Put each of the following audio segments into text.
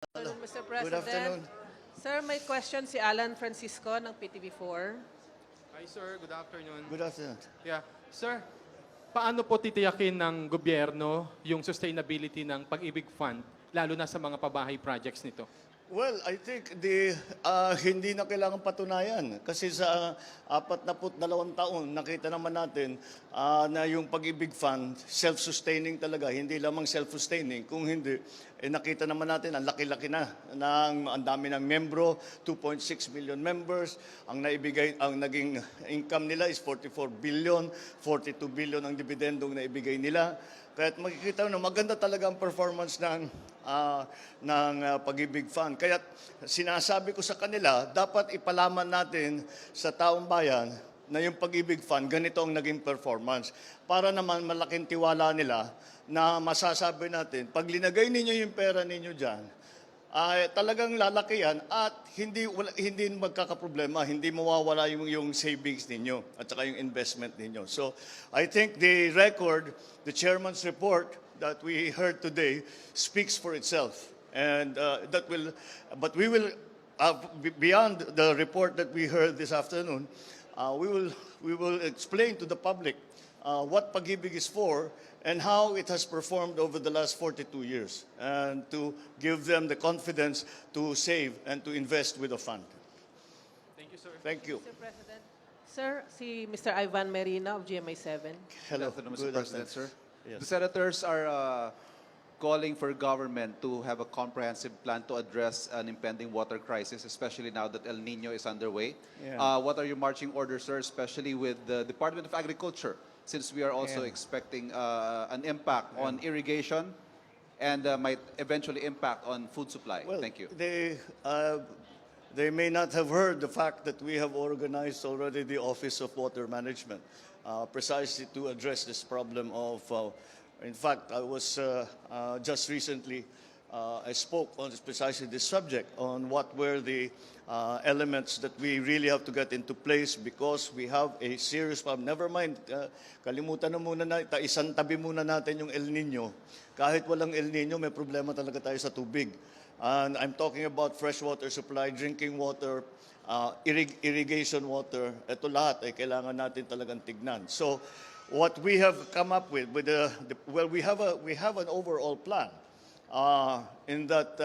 Afternoon, Mr. Good President. afternoon. Sir, may question si Alan Francisco ng PTV4. Hi sir, good afternoon. Good afternoon. Yeah. Sir, paano po titiyakin ng gobyerno yung sustainability ng Pag-Ibig Fund, lalo na sa mga pabahay projects nito? Well, I think hindi na kailangan patunayan kasi sa 42 taon nakita naman natin na yung Pag-Ibig Fund self-sustaining talaga, hindi lamang self-sustaining, kung hindi nakita naman natin ang laki-laki na ang dami ng membro, 2.6 million members, ang naging income nila is 44 billion, 42 billion ang dividendong naibigay nila. Kaya makikita na maganda talaga ang performance ng Pag-Ibig Fund. Kaya sinasabi ko sa kanila, dapat ipalaman natin sa taong bayan na yung Pag-Ibig Fund, ganito ang naging performance. Para naman malaking tiwala nila na masasabi natin, pag linagay ninyo yung pera ninyo dyan, talagang lalaki yan at hindi magkakaproblema, hindi mawawala yung savings ninyo at saka yung investment ninyo. So I think the record, the chairman's report that we heard today speaks for itself. And but we will, beyond the report that we heard this afternoon, we will explain to the public what Pag-Ibig is for and how it has performed over the last 42 years, and to give them the confidence to save and to invest with the fund. Thank you, sir. Thank you. Mr. President. Sir, si Mr. Ivan Merina of GMA7. Hello. Good afternoon, Mr. Good President, sir. Yes. The senators are calling for government to have a comprehensive plan to address an impending water crisis, especially now that El Nino is underway. Yeah. What are your marching orders, sir, especially with the Department of Agriculture, since we are also Yeah. expecting an impact on irrigation and might eventually impact on food supply? Well, Thank you. They may not have heard the fact that we have organized already the Office of Water Management, precisely to address this problem of, in fact, I was just recently, I spoke on precisely this subject, on what were the elements that we really have to get into place because we have a serious problem. Never mind, kalimutan na muna isang tabi muna natin yung El Nino. Kahit walang El Nino, may problema talaga tayo sa tubig. And I'm talking about fresh water supply, drinking water, irrigation water. Ito lahat ay kailangan natin talagang tignan. So what we have come up with we have an overall plan in that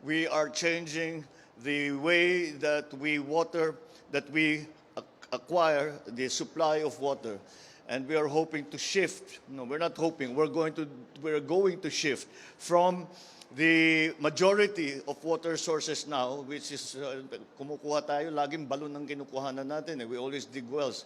we are changing the way that we acquire the supply of water. And we are hoping to shift, no, we're not hoping, we're going to shift from the majority of water sources now, which is, kumukuha tayo, laging balon ang kinukuhanan natin. We always dig wells.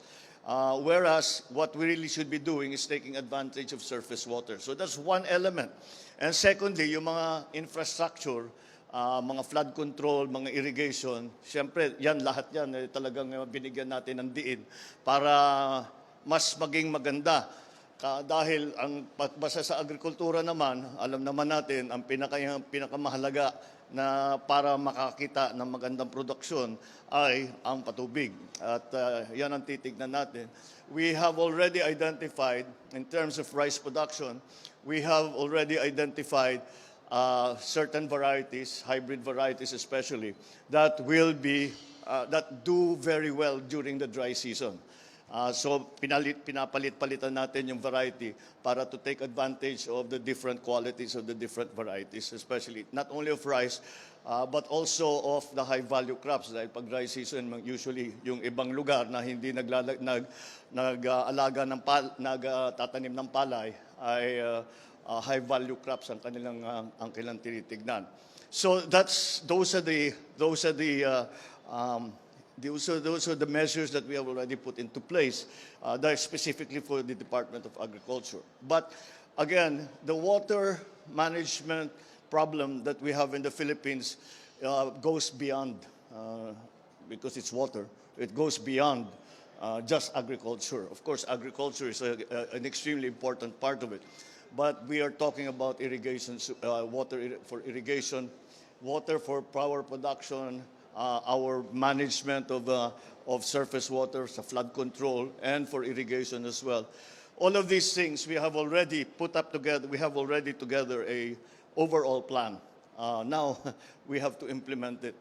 Whereas what we really should be doing is taking advantage of surface water. So that's one element. And secondly, yung mga infrastructure, mga flood control, mga irrigation, siyempre, lahat yan, talagang binigyan natin ng diin para mas maging maganda. Dahil ang basta sa agrikultura naman, alam naman natin, ang pinakamahalaga na para makakita ng magandang produksyon ay ang patubig. At yan ang titignan natin. We have already identified, in terms of rice production, we have already identified certain varieties, hybrid varieties especially, that do very well during the dry season. So pinapalit-palitan natin yung variety para to take advantage of the different qualities of the different varieties, especially not only of rice, but also of the high-value crops. Dahil pag dry season, usually yung ibang lugar na hindi nagtatanim ng palay ay high-value crops ang kanilang tinitignan. So those are the measures that we have already put into place that are specifically for the Department of Agriculture. But again, the water management problem that we have in the Philippines goes beyond, because it's water, it goes beyond just agriculture. Of course, agriculture is an extremely important part of it. But we are talking about irrigation, water for irrigation, water for power production, our management of surface water, flood control, and for irrigation as well. All of these things we have already put up together. We have already together a overall plan Now we have to implement it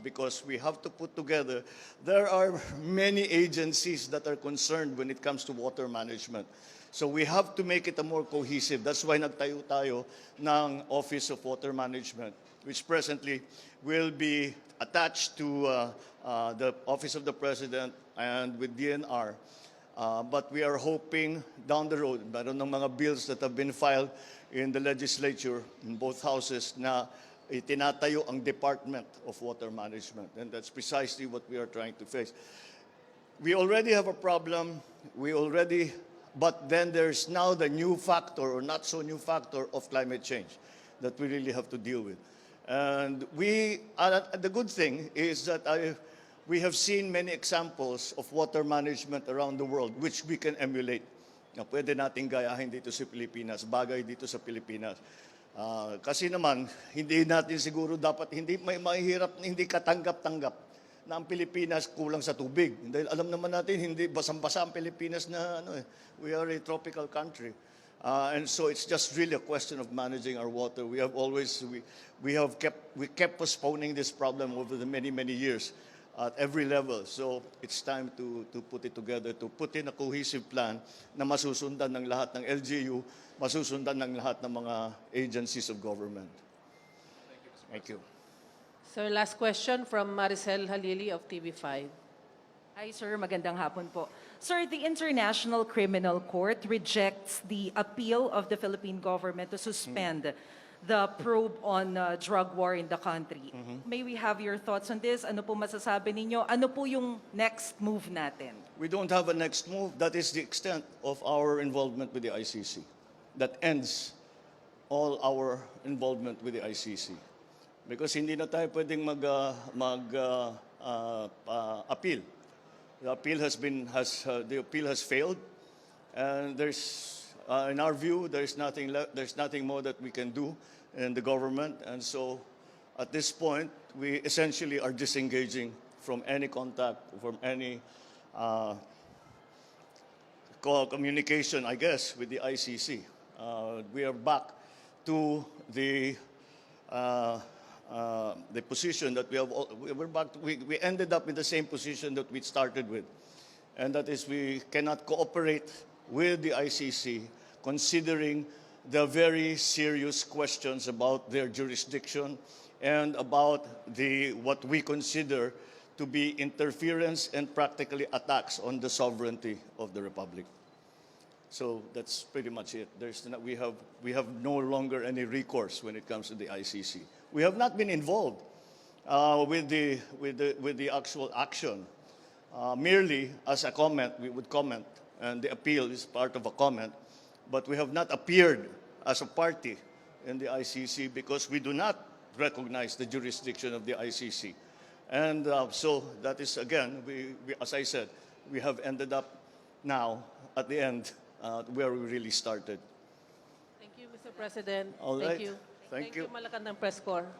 because we have to put together. There are many agencies that are concerned when it comes to water management. So we have to make it a more cohesive. That's why nagtayo tayo ng Office of Water Management, which presently will be attached to the Office of the President and with DNR. But we are hoping down the road, meron ng mga bills that have been filed in the legislature, in both houses, na itinatayo ang Department of Water Management. And that's precisely what we are trying to face. We already have a problem. But then there's now the new factor, or not so new factor, of climate change that we really have to deal with. And the good thing is that we have seen many examples of water management around the world which we can emulate. Na pwede nating gayahin dito sa Pilipinas, bagay dito sa Pilipinas. Kasi naman, hindi natin siguro dapat, hindi may mahirap, hindi katanggap-tanggap na ang Pilipinas kulang sa tubig. Dahil alam naman natin, hindi basang-basa ang Pilipinas na we are a tropical country. And so it's just really a question of managing our water. We kept postponing this problem over the many years at every level. So it's time to put it together, to put in a cohesive plan na masusundan ng lahat ng LGU, masusundan ng lahat ng mga agencies of government. Thank you. Sir, last question from Maricel Halili of TV5. Hi, sir. Magandang hapon po. Sir, the International Criminal Court rejects the appeal of the Philippine government to suspend the probe on drug war in the country. May we have your thoughts on this? Ano po masasabi ninyo? Ano po yung next move natin? We don't have a next move. That is the extent of our involvement with the ICC. That ends all our involvement with the ICC. Because hindi na tayo pwedeng appeal. The appeal has failed, and in our view, there's nothing more that we can do in the government, and so at this point, we essentially are disengaging from any contact, from any communication, I guess, with the ICC. We are back to the position that we ended up in the same position that we started with, and that is we cannot cooperate with the ICC considering the very serious questions about their jurisdiction and about what we consider to be interference and practically attacks on the sovereignty of the Republic. So that's pretty much it. We have no longer any recourse when it comes to the ICC. We have not been involved with the actual action. Merely as a comment, we would comment, and the appeal is part of a comment. But we have not appeared as a party in the ICC because we do not recognize the jurisdiction of the ICC. And so that is, again, as I said, we have ended up now at the end where we really started. Thank you, Mr. President. All right. Thank you. Thank you. Malakandang Press Corps.